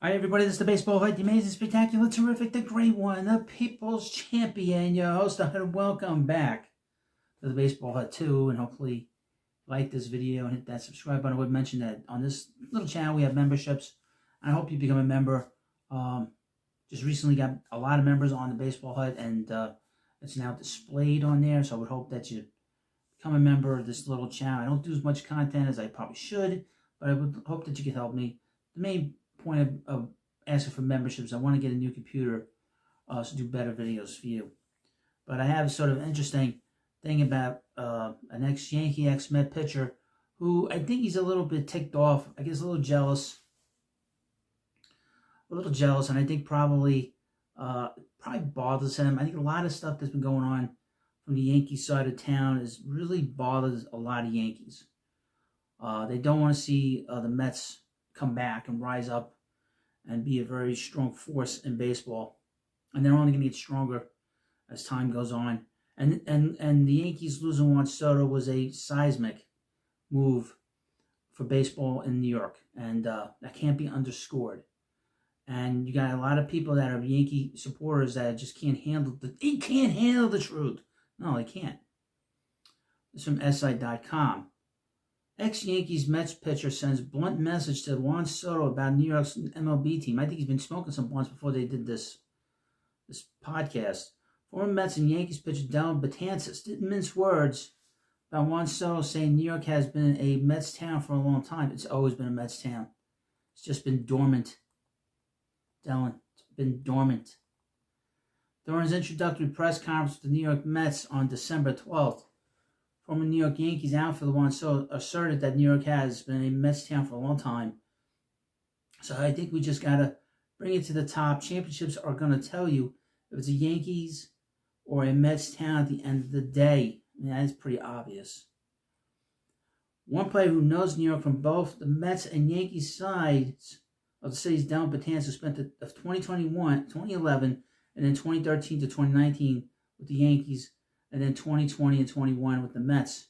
All right, everybody, this is the Baseball Hut, the amazing, spectacular, terrific, the great one, the people's champion, your host, and welcome back to the Baseball Hut 2, and hopefully like this video and hit that subscribe button. I would mention that on this little channel we have memberships. I hope you become a member. Just recently got a lot of members on the Baseball Hut, and it's now displayed on there, so I would hope that you become a member of this little channel. I don't do as much content as I probably should, but I would hope that you can help me. The main point of asking for memberships, I want to get a new computer to do better videos for you. But I have sort of an interesting thing about an ex-Yankee, ex-Met pitcher who I think he's a little bit ticked off. I guess a little jealous, and I think probably bothers him. I think a lot of stuff that's been going on from the Yankee side of town is really bothers a lot of Yankees. They don't want to see the Mets come back and rise up and be a very strong force in baseball. And they're only going to get stronger as time goes on. And the Yankees losing Juan Soto was a seismic move for baseball in New York. And that can't be underscored. And you got a lot of people that are Yankee supporters that just can't handle the truth. No, they can't. It's from SI.com. Ex-Yankees Mets pitcher sends blunt message to Juan Soto about New York's MLB team. I think he's been smoking some blunts before they did this podcast. Former Mets and Yankees pitcher Dellin Betances didn't mince words about Juan Soto, saying New York has been a Mets town for a long time. It's always been a Mets town. It's just been dormant. Dellin, it's been dormant. During his introductory press conference with the New York Mets on December 12th, former New York Yankees outfielder Juan Soto asserted that New York has been a Mets town for a long time. So I think we just got to bring it to the top. Championships are going to tell you if it's a Yankees or a Mets town at the end of the day. I mean, that's pretty obvious. One player who knows New York from both the Mets and Yankees sides of the city's Dellin Betances spent the 2011, and then 2013 to 2019 with the Yankees, and then 2020 and 21 with the Mets.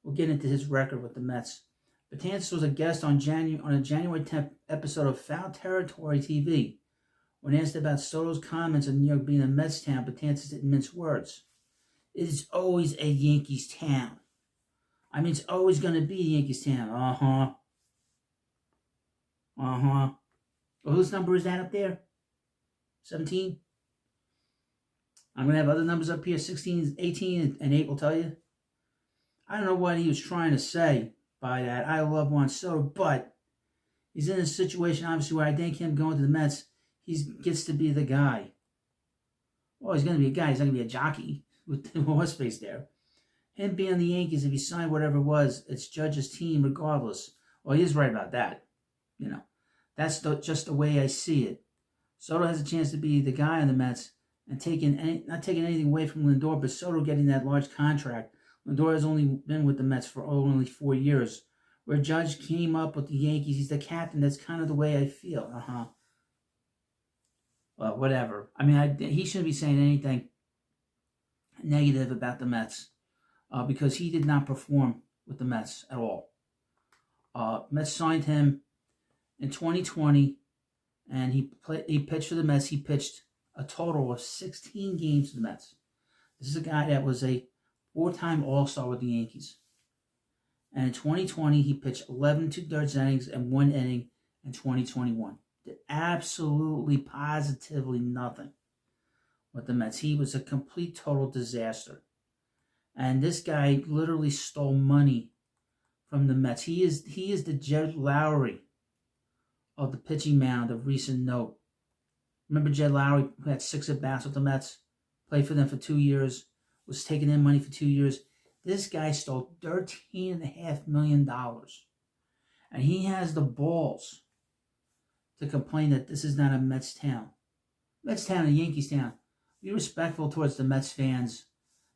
We'll get into his record with the Mets. Betances was a guest on a January 10th episode of Foul Territory TV. When asked about Soto's comments on New York being a Mets town, Betances didn't mince words. It is always a Yankees town. I mean, it's always going to be a Yankees town. Well, whose number is that up there? 17? I'm going to have other numbers up here, 16, 18, and 8 will tell you. I don't know what he was trying to say by that. I love Juan Soto, but he's in a situation, obviously, where I think him going to the Mets, he gets to be the guy. Well, he's going to be a guy. He's not going to be a jockey with the horse face there. Him being on the Yankees, if he signed whatever it was, it's Judge's team regardless. Well, he is right about that. You know, that's just the way I see it. Soto has a chance to be the guy on the Mets, and not taking anything away from Lindor, but Soto getting that large contract. Lindor has only been with the Mets for only 4 years. Where Judge came up with the Yankees, he's the captain. That's kind of the way I feel. Well, whatever. I mean, he shouldn't be saying anything negative about the Mets because he did not perform with the Mets at all. Mets signed him in 2020, and he pitched for the Mets. He pitched a total of 16 games for the Mets. This is a guy that was a 4-time All-Star with the Yankees. And in 2020, he pitched 11 2/3 innings and 1 inning in 2021. Did absolutely, positively nothing with the Mets. He was a complete, total disaster. And this guy literally stole money from the Mets. He is the Jed Lowry of the pitching mound of recent note. Remember Jed Lowry, who had 6 at-bats with the Mets, played for them for 2 years, was taking in money for 2 years. This guy stole $13.5 million. And he has the balls to complain that this is not a Mets town. Mets town and Yankees town. Be respectful towards the Mets fans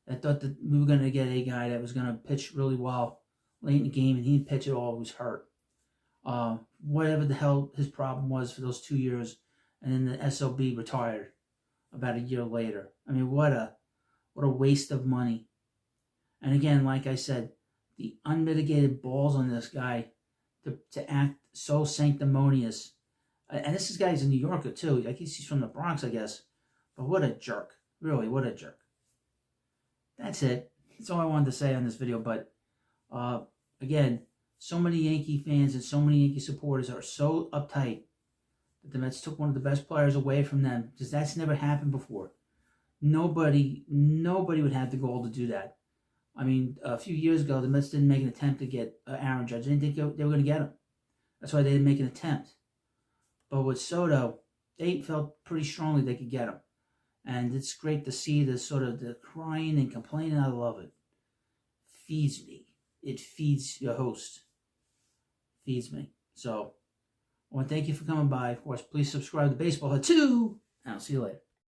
that thought that we were going to get a guy that was going to pitch really well late in the game, and he didn't pitch at all. He was hurt. Whatever the hell his problem was for those 2 years, and then the SOB retired about a year later. I mean, what a waste of money. And again, like I said, the unmitigated balls on this guy to act so sanctimonious And this guy's a New Yorker, too. I guess he's from the Bronx, I guess. But what a jerk. Really, what a jerk. That's it. That's all I wanted to say on this video. But, again, so many Yankee fans and so many Yankee supporters are so uptight that the Mets took one of the best players away from them, because that's never happened before. Nobody would have the goal to do that. I mean, a few years ago, the Mets didn't make an attempt to get Aaron Judge. They didn't think they were going to get him. That's why they didn't make an attempt. But with Soto, they felt pretty strongly they could get him. And it's great to see the sort of the crying and complaining. I love it. Feeds me. It feeds your host. Feeds me. So, I want to thank you for coming by. Of course, please subscribe to Baseball Hut 2. And I'll see you later.